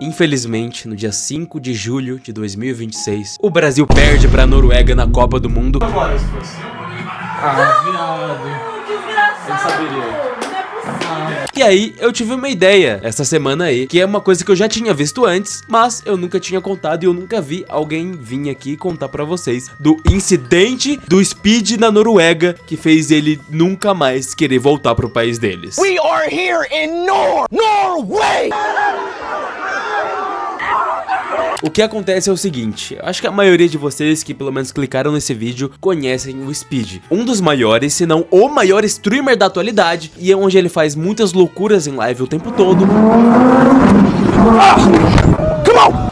Infelizmente, no dia 5 de julho de 2026, o Brasil perde pra Noruega na Copa do Mundo. Agora, se fosse. Ah, viado. Desgraçado. Eu saberia. E aí, eu tive uma ideia essa semana aí, que é uma coisa que eu já tinha visto antes, mas eu nunca tinha contado e eu nunca vi alguém vir aqui contar pra vocês do incidente do Speed na Noruega, que fez ele nunca mais querer voltar pro país deles. We are here in Norway! O que acontece é o seguinte, eu acho que a maioria de vocês que pelo menos clicaram nesse vídeo conhecem o Speed. Um dos maiores, se não o maior streamer da atualidade, e é onde ele faz muitas loucuras em live o tempo todo.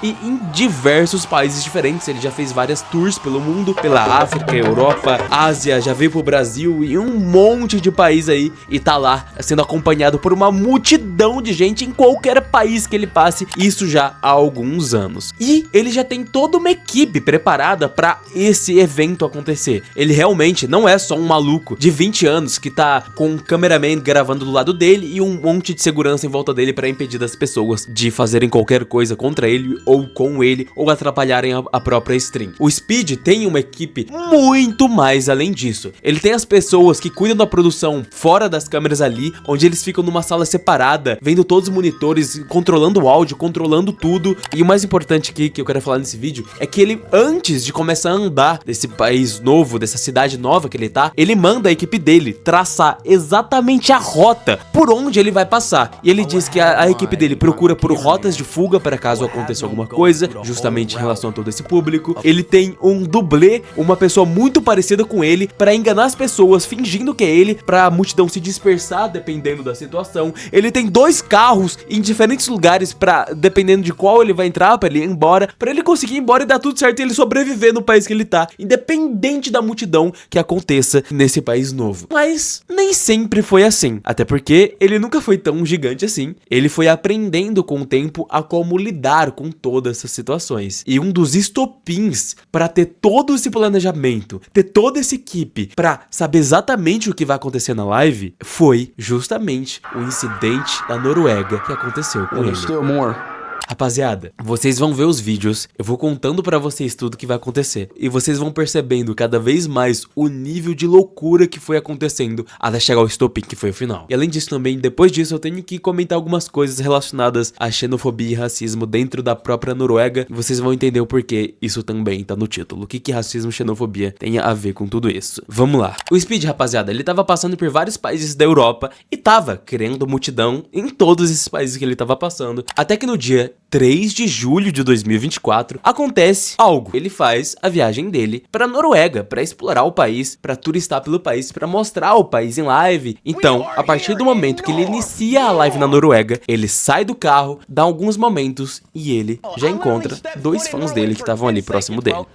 E em diversos países diferentes, ele já fez várias tours pelo mundo, pela África, Europa, Ásia, já veio pro Brasil e um monte de país aí, e tá lá sendo acompanhado por uma multidão de gente em qualquer país que ele passe, isso já há alguns anos. E ele já tem toda uma equipe preparada pra esse evento acontecer. Ele realmente não é só um maluco de 20 anos que tá com um cameraman gravando do lado dele e um monte de segurança em volta dele pra impedir das pessoas de fazerem qualquer coisa contra ele ou com ele, ou atrapalharem a própria stream. O Speed tem uma equipe muito mais além disso. Ele tem as pessoas que cuidam da produção fora das câmeras ali, onde eles ficam numa sala separada, vendo todos os monitores, controlando o áudio, controlando tudo. E o mais importante aqui que eu quero falar nesse vídeo é que ele, antes de começar a andar desse país novo, dessa cidade nova que ele tá, ele manda a equipe dele traçar exatamente a rota por onde ele vai passar. E ele diz que a equipe dele procura por rotas de fuga para caso aconteça alguma coisa, justamente em relação a todo esse público. Ele tem um dublê, uma pessoa muito parecida com ele, pra enganar as pessoas, fingindo que é ele, pra multidão se dispersar dependendo da situação. Ele tem 2 carros em diferentes lugares pra, dependendo de qual ele vai entrar, pra ele ir embora, pra ele conseguir ir embora e dar tudo certo e ele sobreviver no país que ele tá, independente da multidão que aconteça nesse país novo. Mas nem sempre foi assim, até porque ele nunca foi tão gigante assim. Ele foi aprendendo com o tempo a como lidar com todas essas situações. E um dos estopins para ter todo esse planejamento, ter toda essa equipe para saber exatamente o que vai acontecer na live, foi justamente o incidente da Noruega que aconteceu com ele. Rapaziada, vocês vão ver os vídeos, eu vou contando pra vocês tudo que vai acontecer, e vocês vão percebendo cada vez mais o nível de loucura que foi acontecendo até chegar ao estopim que foi o final. E além disso também, depois disso eu tenho que comentar algumas coisas relacionadas à xenofobia e racismo dentro da própria Noruega, e vocês vão entender o porquê isso também tá no título. O que racismo e xenofobia tem a ver com tudo isso. Vamos lá. O Speed, rapaziada, ele tava passando por vários países da Europa e tava criando multidão em todos esses países que ele tava passando, até que no dia 3 de julho de 2024, acontece algo. Ele faz a viagem dele pra Noruega, pra explorar o país, pra turistar pelo país, pra mostrar o país em live. Então, a partir do momento que ele inicia a live na Noruega, ele sai do carro, dá alguns momentos e ele já encontra 2 fãs dele que estavam ali próximo dele.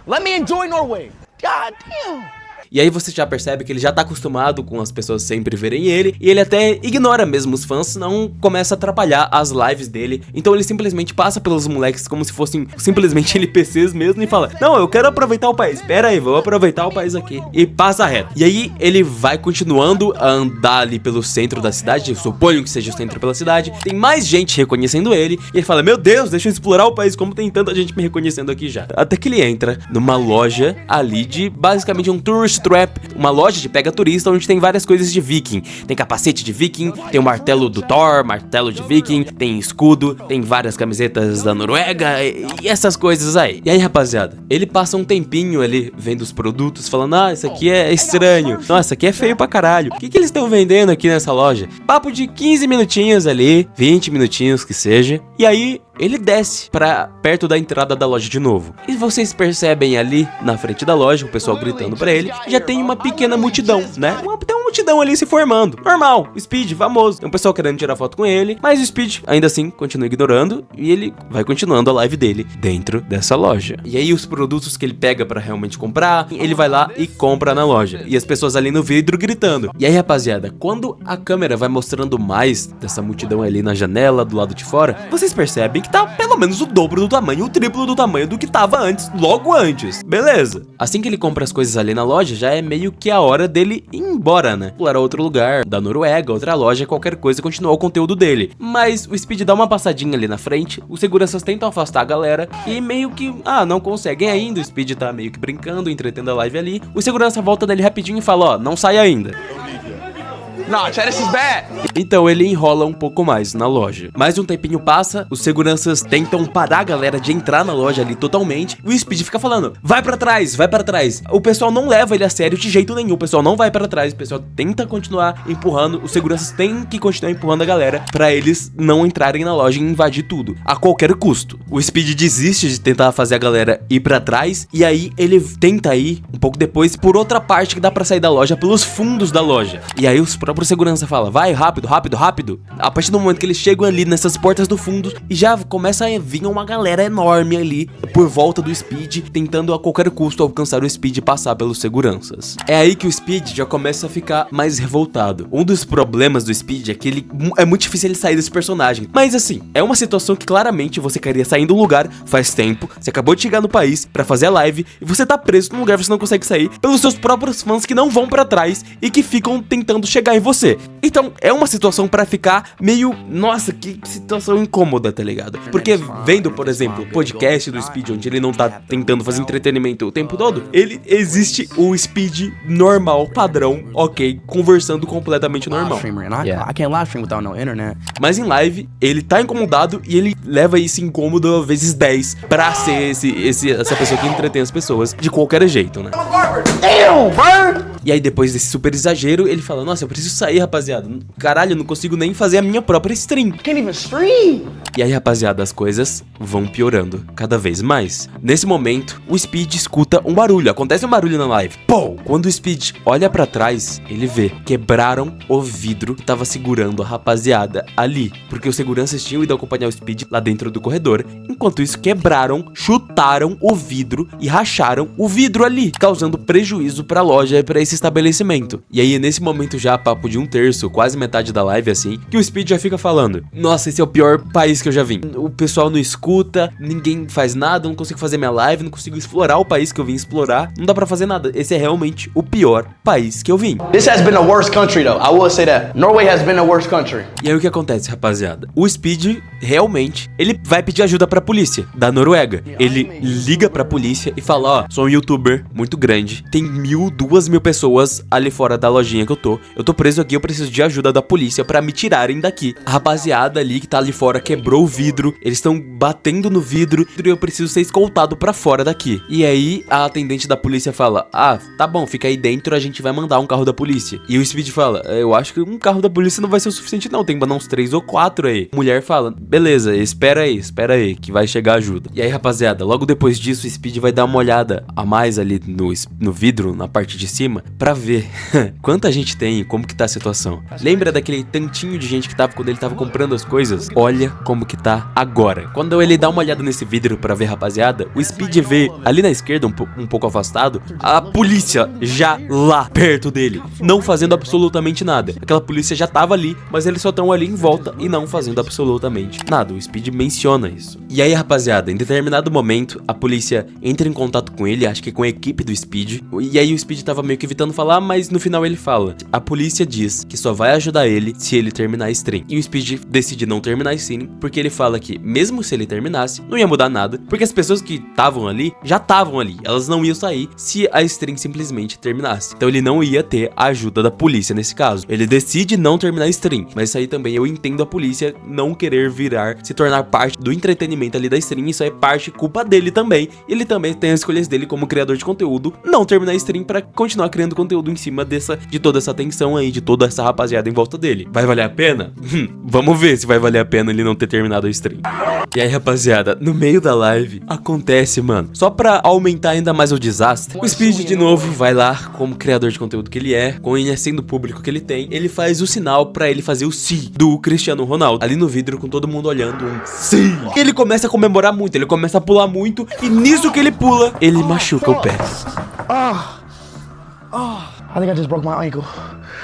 Let me enjoy Norway. God damn. E aí você já percebe que ele já tá acostumado com as pessoas sempre verem ele, e ele até ignora mesmo os fãs, senão começa a atrapalhar as lives dele. Então ele simplesmente passa pelos moleques como se fossem simplesmente NPCs mesmo e fala: não, eu quero aproveitar o país, pera aí, vou aproveitar o país aqui. E passa reto. E aí ele vai continuando a andar ali pelo centro da cidade, eu suponho que seja o centro pela cidade. Tem mais gente reconhecendo ele, e ele fala: meu Deus, deixa eu explorar o país, como tem tanta gente me reconhecendo aqui já. Até que ele entra numa loja ali de basicamente um tourist trap, uma loja de pega turista onde tem várias coisas de viking. Tem capacete de viking, tem o martelo do Thor, martelo de viking, tem escudo, tem várias camisetas da Noruega e essas coisas aí. E aí, rapaziada, ele passa um tempinho ali vendo os produtos, falando: ah, isso aqui é estranho, nossa, isso aqui é feio pra caralho, o que eles estão vendendo aqui nessa loja? Papo de 15 minutinhos ali, 20 minutinhos que seja. E aí ele desce pra perto da entrada da loja de novo. E vocês percebem ali na frente da loja o pessoal gritando pra ele. Já tem uma pequena multidão, né? Tem uma multidão ali se formando. Normal, o Speed, famoso. Tem um pessoal querendo tirar foto com ele, mas o Speed ainda assim continua ignorando e ele vai continuando a live dele dentro dessa loja. E aí os produtos que ele pega pra realmente comprar, ele vai lá e compra na loja. E as pessoas ali no vidro gritando. E aí, rapaziada, quando a câmera vai mostrando mais dessa multidão ali na janela, do lado de fora, vocês percebem que tá pelo menos o dobro do tamanho, o triplo do tamanho do que tava antes, logo antes. Beleza. Assim que ele compra as coisas ali na loja, já é meio que a hora dele ir embora, né? Pular a outro lugar, da Noruega, outra loja, qualquer coisa, continuar o conteúdo dele. Mas o Speed dá uma passadinha ali na frente, os seguranças tentam afastar a galera e meio que, não conseguem ainda. O Speed tá meio que brincando, entretendo a live ali. O segurança volta dele rapidinho e fala, ó, não sai ainda. Nah, Chad, this is bad. Então ele enrola um pouco mais na loja. Mais um tempinho passa, os seguranças tentam parar a galera de entrar na loja ali totalmente. O Speed fica falando, vai pra trás, vai pra trás. O pessoal não leva ele a sério de jeito nenhum, o pessoal não vai pra trás, o pessoal tenta continuar empurrando. Os seguranças têm que continuar empurrando a galera pra eles não entrarem na loja e invadir tudo, a qualquer custo. O Speed desiste de tentar fazer a galera ir pra trás, e aí ele tenta ir, um pouco depois, por outra parte que dá pra sair da loja, pelos fundos da loja. E aí os próprios segurança fala, vai, rápido, rápido, rápido. A partir do momento que eles chegam ali nessas portas do fundo, e já começa a vir uma galera enorme ali, por volta do Speed, tentando a qualquer custo alcançar o Speed e passar pelos seguranças. É aí que o Speed já começa a ficar mais revoltado. Um dos problemas do Speed é que é muito difícil ele sair desse personagem. Mas assim, é uma situação que claramente você queria sair de um lugar faz tempo, você acabou de chegar no país pra fazer a live, e você tá preso num lugar que você não consegue sair, pelos seus próprios fãs que não vão pra trás, e que ficam tentando chegar em você. Então, é uma situação pra ficar meio... Nossa, que situação incômoda, tá ligado? Porque vendo, por exemplo, o podcast do Speed, onde ele não tá tentando fazer entretenimento o tempo todo, existe o Speed normal, padrão, ok, conversando completamente normal. I can't live stream without no internet. Mas em live, ele tá incomodado e ele leva esse incômodo vezes 10 pra ser essa pessoa que entretém as pessoas de qualquer jeito, né? Damn, bird. E aí depois desse super exagero, ele fala, nossa, eu preciso sair, rapaziada. Caralho, eu não consigo nem fazer a minha própria stream. Can't even stream. E aí, rapaziada, as coisas vão piorando cada vez mais. Nesse momento, o Speed escuta um barulho. Acontece um barulho na live. Pô! Quando o Speed olha pra trás, ele vê. Quebraram o vidro que tava segurando a rapaziada ali. Porque os seguranças tinham ido acompanhar o Speed lá dentro do corredor. Enquanto isso, quebraram, chutaram o vidro e racharam o vidro ali, causando prejuízo pra loja e pra esse estabelecimento. E aí, nesse momento já, papo de um terço, quase metade da live assim, que o Speed já fica falando, nossa, esse é o pior país que eu já vim. O pessoal não escuta, ninguém faz nada, não consigo fazer minha live, não consigo explorar o país que eu vim explorar, não dá pra fazer nada. Esse é realmente o pior país que eu vim. This has been the worst country though. I will say that. Norway has been the worst country. E aí o que acontece, rapaziada? O Speed, realmente, ele vai pedir ajuda pra polícia da Noruega. Ele liga pra polícia e fala, ó, sou um youtuber muito grande, tem 2.000 pessoas ali fora da lojinha que eu tô preso aqui, eu preciso de ajuda da polícia pra me tirarem daqui. A rapaziada ali que tá ali fora quebrou o vidro, eles estão batendo no vidro e eu preciso ser escoltado pra fora daqui. E aí a atendente da polícia fala, tá bom, fica aí dentro, a gente vai mandar um carro da polícia. E o Speed fala, eu acho que um carro da polícia não vai ser o suficiente não, tem que mandar uns 3 ou 4 aí. A mulher fala, beleza, espera aí, que vai chegar ajuda. E aí, rapaziada, logo depois disso, o Speed vai dar uma olhada a mais ali no vidro, na parte de cima, pra ver quanta gente tem e como que tá a situação. Lembra daquele tantinho de gente que tava quando ele tava comprando as coisas? Olha como que tá agora. Quando ele dá uma olhada nesse vidro pra ver, rapaziada, o Speed vê ali na esquerda, um pouco afastado, a polícia já lá perto dele, não fazendo absolutamente nada. Aquela polícia já tava ali, mas eles só estão ali em volta e não fazendo absolutamente nada. O Speed menciona isso. E aí, rapaziada, em determinado momento, a polícia entra em contato com ele, acho que com a equipe do Speed, e aí o Speed tava meio que evitando falar, mas no final ele fala, a polícia diz que só vai ajudar ele se ele terminar a stream. E o Speed decide não terminar a stream, porque ele fala que mesmo se ele terminasse, não ia mudar nada, porque as pessoas que estavam ali, já estavam ali, elas não iam sair se a stream simplesmente terminasse. Então ele não ia ter a ajuda da polícia nesse caso. Ele decide não terminar a stream, mas isso aí também eu entendo a polícia não querer se tornar parte do entretenimento ali da stream, isso é parte culpa dele também. Ele também tem as escolhas dele como criador de conteúdo, não terminar a stream pra continuar criando conteúdo em cima de toda essa tensão aí, de toda essa rapaziada em volta dele. Vai valer a pena? Vamos ver se vai valer a pena ele não ter terminado a stream. E aí, rapaziada, no meio da live, acontece, mano, só pra aumentar ainda mais o desastre, o Speed de novo vai lá, como criador de conteúdo que ele é, conhecendo o público que ele tem, ele faz o sinal pra ele fazer o sim do Cristiano Ronaldo, ali no vidro com todo mundo olhando, um sim. Ele começa a comemorar muito, ele começa a pular muito, e nisso que ele pula, ele machuca o pé. I think I just broke my ankle.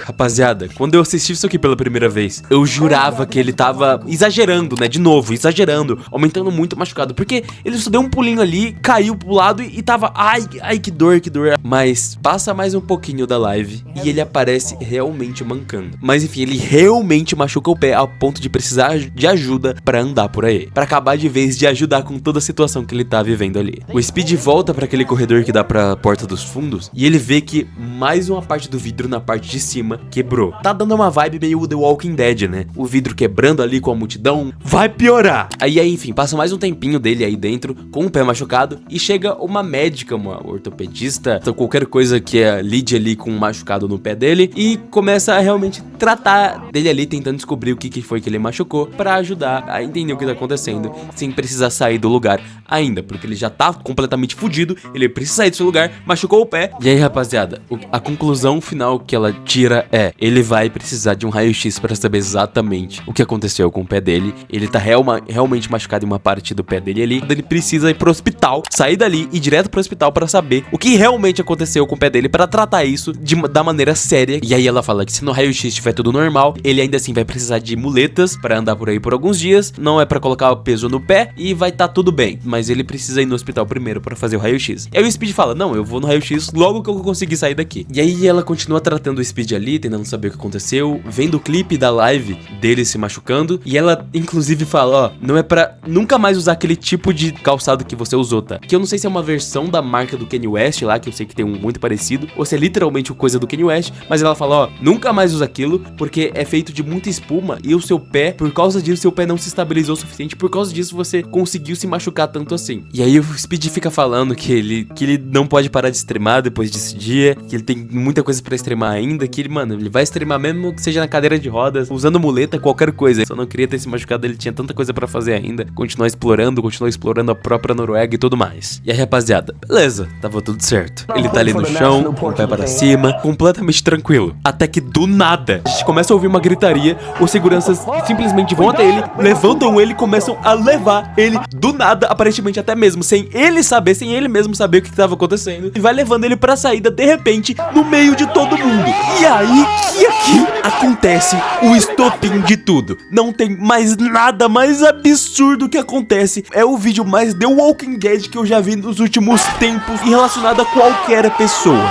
Rapaziada, quando eu assisti isso aqui pela primeira vez, eu jurava que ele tava exagerando, né? De novo, exagerando, aumentando muito o machucado. Porque ele só deu um pulinho ali, caiu pro lado e tava... Ai, que dor, que dor. Mas passa mais um pouquinho da live e ele aparece realmente mancando. Mas enfim, ele realmente machuca o pé ao ponto de precisar de ajuda pra andar por aí. Pra acabar de vez de ajudar com toda a situação que ele tá vivendo ali. O Speed volta pra aquele corredor que dá pra porta dos fundos e ele vê que mais uma parte do vidro na parte de cima quebrou. Tá dando uma vibe meio The Walking Dead, né? O vidro quebrando ali com a multidão. Vai piorar! Aí, enfim, passa mais um tempinho dele aí dentro, com o pé machucado, e chega uma médica, uma ortopedista, qualquer coisa que lide ali com um machucado no pé dele, e começa a realmente tratar dele ali, tentando descobrir o que foi que ele machucou, pra ajudar a entender o que tá acontecendo, sem precisar sair do lugar ainda, porque ele já tá completamente fudido, ele precisa sair desse lugar, machucou o pé. E aí, rapaziada, a conclusão final que ela tira é: ele vai precisar de um raio-x pra saber exatamente o que aconteceu com o pé dele. Ele tá realmente machucado em uma parte do pé dele ali. Ele precisa ir pro hospital, sair dali e ir direto pro hospital pra saber o que realmente aconteceu com o pé dele, pra tratar isso da maneira séria. E aí ela fala que se no raio-x estiver tudo normal, ele ainda assim vai precisar de muletas pra andar por aí por alguns dias. Não é pra colocar o peso no pé e vai tá tudo bem, mas ele precisa ir no hospital primeiro pra fazer o raio-x. E aí o Speed fala: não, eu vou no raio-x logo que eu conseguir sair daqui. E aí ela continua tratando o Speed ali, tentando saber o que aconteceu, vendo o clipe da live dele se machucando. E ela inclusive fala: ó, não é pra nunca mais usar aquele tipo de calçado que você usou, tá? Que eu não sei se é uma versão da marca do Kanye West lá, que eu sei que tem um muito parecido, ou se é literalmente coisa do Kanye West. Mas ela fala: ó, nunca mais usa aquilo, porque é feito de muita espuma e o seu pé, por causa disso, seu pé não se estabilizou o suficiente, por causa disso você conseguiu se machucar tanto assim. E aí o Speed fica falando que ele não pode parar de extremar depois desse dia, que ele tem muita coisa pra extremar ainda, que ele, mano, ele vai extremar mesmo que seja na cadeira de rodas, usando muleta, qualquer coisa. Só não queria ter se machucado, ele tinha tanta coisa pra fazer ainda, continuar explorando a própria Noruega e tudo mais. E aí, rapaziada, beleza, tava tudo certo. Ele tá ali no chão, com o pé para cima, completamente tranquilo. Até que do nada, a gente começa a ouvir uma gritaria, os seguranças simplesmente vão até ele, levantam ele e começam a levar ele do nada, aparentemente até mesmo sem ele mesmo saber o que tava acontecendo, e vai levando ele pra saída de repente, no meio de todo mundo. E aí que aqui acontece o estopim de tudo. Não tem mais nada mais absurdo que acontece. É o vídeo mais The Walking Dead que eu já vi nos últimos tempos e relacionado a qualquer pessoa.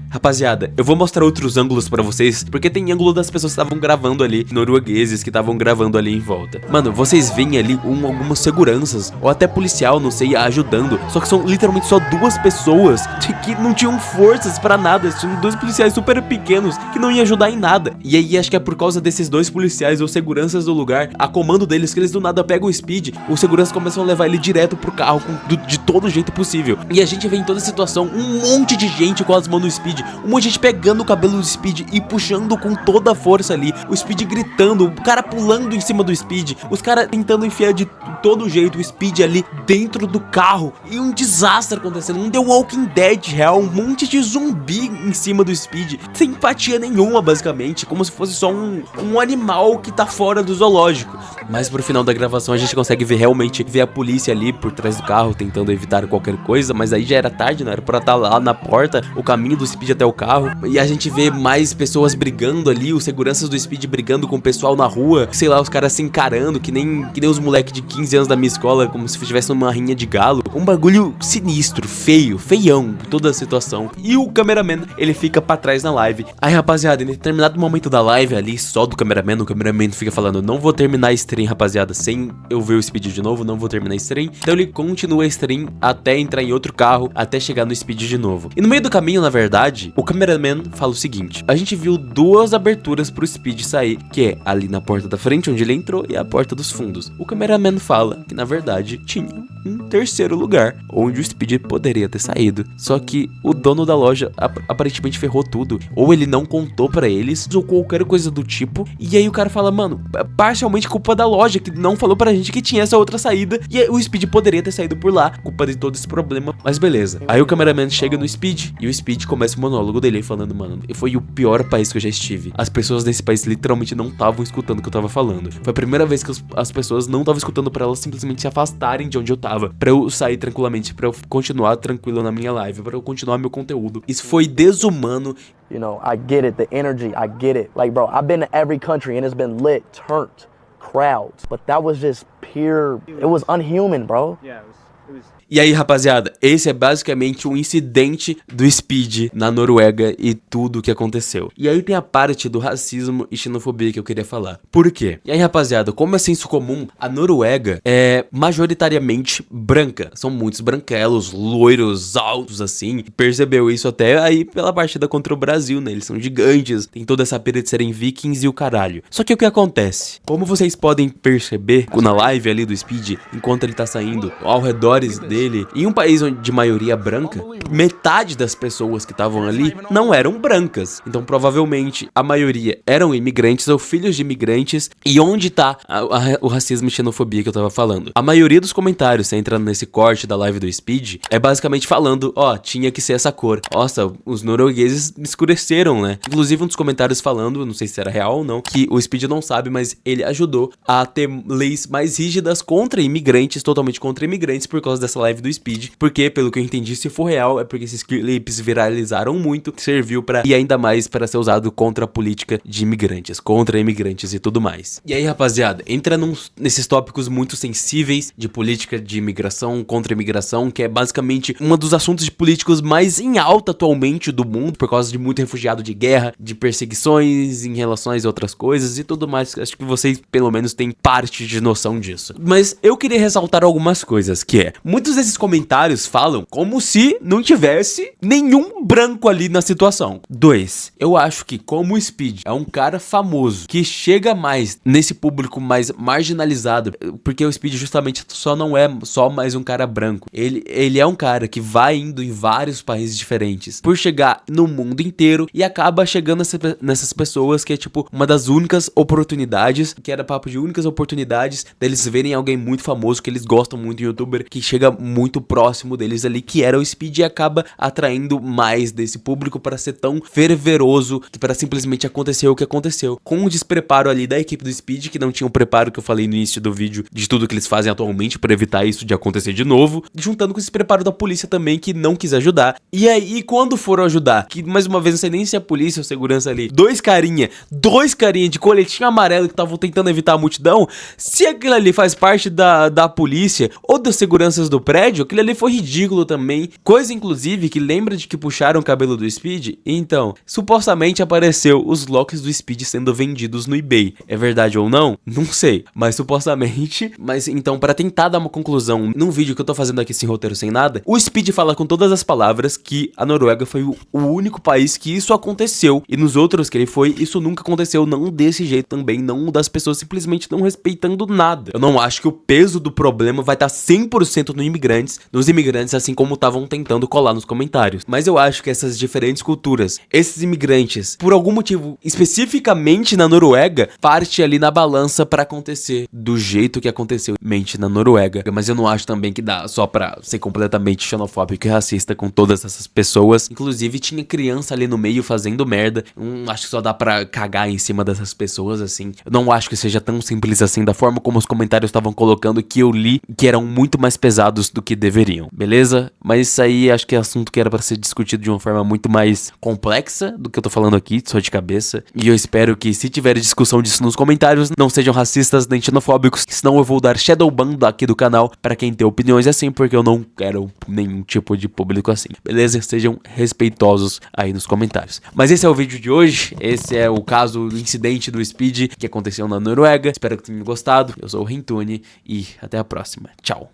Rapaziada, eu vou mostrar outros ângulos pra vocês, porque tem ângulo das pessoas que estavam gravando ali, noruegueses que estavam gravando ali em volta. Mano, vocês veem ali algumas seguranças, ou até policial, não sei, ajudando. Só que são literalmente só duas pessoas que não tinham forças pra nada. Tinham dois policiais super pequenos que não iam ajudar em nada. E aí acho que é por causa desses dois policiais ou seguranças do lugar, a comando deles, que eles do nada pegam o Speed, os seguranças começam a levar ele direto pro carro de todo jeito possível. E a gente vê em toda a situação um monte de gente com as mãos no Speed, um monte de gente pegando o cabelo do Speed e puxando com toda a força ali, o Speed gritando, o cara pulando em cima do Speed, os caras tentando enfiar de todo jeito o Speed ali dentro do carro, e um desastre acontecendo, um The Walking Dead real, um monte de zumbi em cima do Speed, sem empatia nenhuma basicamente, como se fosse só um animal que tá fora do zoológico. Mas pro final da gravação a gente consegue realmente ver a polícia ali por trás do carro, tentando evitar qualquer coisa, mas aí já era tarde, não era pra estar lá na porta, o caminho do Speed até o carro. E a gente vê mais pessoas brigando ali, os seguranças do Speed brigando com o pessoal na rua, sei lá, os caras se encarando, que nem os moleques de 15 anos da minha escola, como se estivesse numa rinha de galo. Um bagulho sinistro, feião, toda a situação. E o cameraman, ele fica pra trás na live. Aí, rapaziada, em determinado momento da live ali, só do cameraman, o cameraman fica falando: não vou terminar a stream, rapaziada, sem eu ver o Speed de novo, não vou terminar a stream. Então ele continua a stream até entrar em outro carro, até chegar no Speed de novo. E no meio do caminho, na verdade, o cameraman fala o seguinte: a gente viu duas aberturas pro Speed sair, que é ali na porta da frente, onde ele entrou, e a porta dos fundos. O cameraman fala que, na verdade, tinha um terceiro lugar, onde o Speed poderia ter saído. Só que o dono da loja aparentemente ferrou tudo, ou ele não contou pra eles, ou qualquer coisa do tipo. E aí o cara fala: mano, parcialmente culpa da loja, que não falou pra gente que tinha essa outra saída, e aí o Speed poderia ter saído por lá, culpa de todo esse problema. Mas beleza. Aí o cameraman chega no Speed, e o Speed começa o monólogo dele falando: mano, foi o pior país que eu já estive. As pessoas desse país literalmente não estavam escutando o que eu tava falando. Foi a primeira vez que as pessoas não estavam escutando pra elas simplesmente se afastarem de onde eu tava. precisava pra eu sair tranquilamente, pra eu continuar tranquilo na minha live, pra eu continuar meu conteúdo. Isso foi desumano. You know, I get it, the energy, I get it. Like, bro, I've been to every country and it's been lit, turned, crowds. But that was just pure, it was unhuman, bro. Yeah, it was E aí, rapaziada, esse é basicamente um incidente do Speed na Noruega e tudo o que aconteceu. E aí tem a parte do racismo e xenofobia que eu queria falar. Por quê? E aí, rapaziada, como é senso comum, a Noruega é majoritariamente branca. São muitos branquelos, loiros, altos, assim. Percebeu isso até aí pela partida contra o Brasil, né? Eles são gigantes, tem toda essa pira de serem vikings e o caralho. Só que o que acontece? Como vocês podem perceber na live ali do Speed, enquanto ele tá saindo ao redores dele, em um país de maioria branca, metade das pessoas que estavam ali não eram brancas. Então, provavelmente, a maioria eram imigrantes ou filhos de imigrantes. E onde tá o racismo e xenofobia que eu tava falando? A maioria dos comentários, você entra nesse corte da live do Speed, é basicamente falando, ó, tinha que ser essa cor. Nossa, os noruegueses escureceram, né? Inclusive, um dos comentários falando, não sei se era real ou não, que o Speed não sabe, mas ele ajudou a ter leis mais rígidas contra imigrantes, totalmente contra imigrantes, por causa dessa live do Speed, porque pelo que eu entendi, se for real, é porque esses clipes viralizaram muito, serviu pra, e ainda mais para ser usado contra a política de imigrantes, contra imigrantes e tudo mais. E aí, rapaziada, entra nesses tópicos muito sensíveis de política de imigração, contra imigração, que é basicamente um dos assuntos de políticos mais em alta atualmente do mundo, por causa de muito refugiado de guerra, de perseguições em relações a outras coisas e tudo mais. Acho que vocês pelo menos têm parte de noção disso. Mas eu queria ressaltar algumas coisas, que é, muitos desses comentários falam como se não tivesse nenhum branco ali na situação. 2. Eu acho que como o Speed é um cara famoso, que chega mais nesse público mais marginalizado, porque o Speed justamente só não é só mais um cara branco. Ele é um cara que vai indo em vários países diferentes, por chegar no mundo inteiro e acaba chegando nessas pessoas que é tipo uma das únicas oportunidades, que era papo de únicas oportunidades deles verem alguém muito famoso, que eles gostam muito, youtuber, que chega muito próximo deles ali, que era o Speed, e acaba atraindo mais desse público para ser tão fervoroso, que para simplesmente acontecer o que aconteceu. Com o despreparo ali da equipe do Speed, que não tinha o preparo que eu falei no início do vídeo, de tudo que eles fazem atualmente para evitar isso de acontecer de novo, juntando com esse preparo da polícia também, que não quis ajudar. E aí, quando foram ajudar, que mais uma vez não sei nem se a polícia ou segurança ali, dois carinha de coletinho amarelo que estavam tentando evitar a multidão, se aquilo ali faz parte da polícia ou das seguranças do prédio, aquilo ali foi ridículo também. Coisa, inclusive, que lembra de que puxaram o cabelo do Speed? Então, supostamente apareceu os locks do Speed sendo vendidos no eBay. É verdade ou não? Não sei, mas supostamente. Mas então, pra tentar dar uma conclusão num vídeo que eu tô fazendo aqui sem roteiro, sem nada, o Speed fala com todas as palavras que a Noruega foi o único país que isso aconteceu. E nos outros que ele foi, isso nunca aconteceu, não desse jeito também, não das pessoas simplesmente não respeitando nada. Eu não acho que o peso do problema vai estar 100% nos imigrantes, assim como estavam tentando colar nos comentários. Mas eu acho que essas diferentes culturas, esses imigrantes, por algum motivo, especificamente na Noruega, parte ali na balança pra acontecer do jeito que aconteceu mente na Noruega. Mas eu não acho também que dá só pra ser completamente xenofóbico e racista com todas essas pessoas. Inclusive, tinha criança ali no meio fazendo merda. Acho que só dá pra cagar em cima dessas pessoas, assim. Eu não acho que seja tão simples assim, da forma como os comentários estavam colocando, que eu li, que eram muito mais pesados do que deveriam, beleza? Mas isso aí acho que é assunto que era pra ser discutido de uma forma muito mais complexa do que eu tô falando aqui, só de cabeça. E eu espero que, se tiver discussão disso nos comentários, não sejam racistas nem xenofóbicos, senão eu vou dar shadowban aqui do canal pra quem tem opiniões assim, porque eu não quero nenhum tipo de público assim, beleza? Sejam respeitosos aí nos comentários. Mas esse é o vídeo de hoje, esse é o caso do incidente do Speed que aconteceu na Noruega. Espero que tenham gostado. Eu sou o Rentune e até a próxima. Tchau.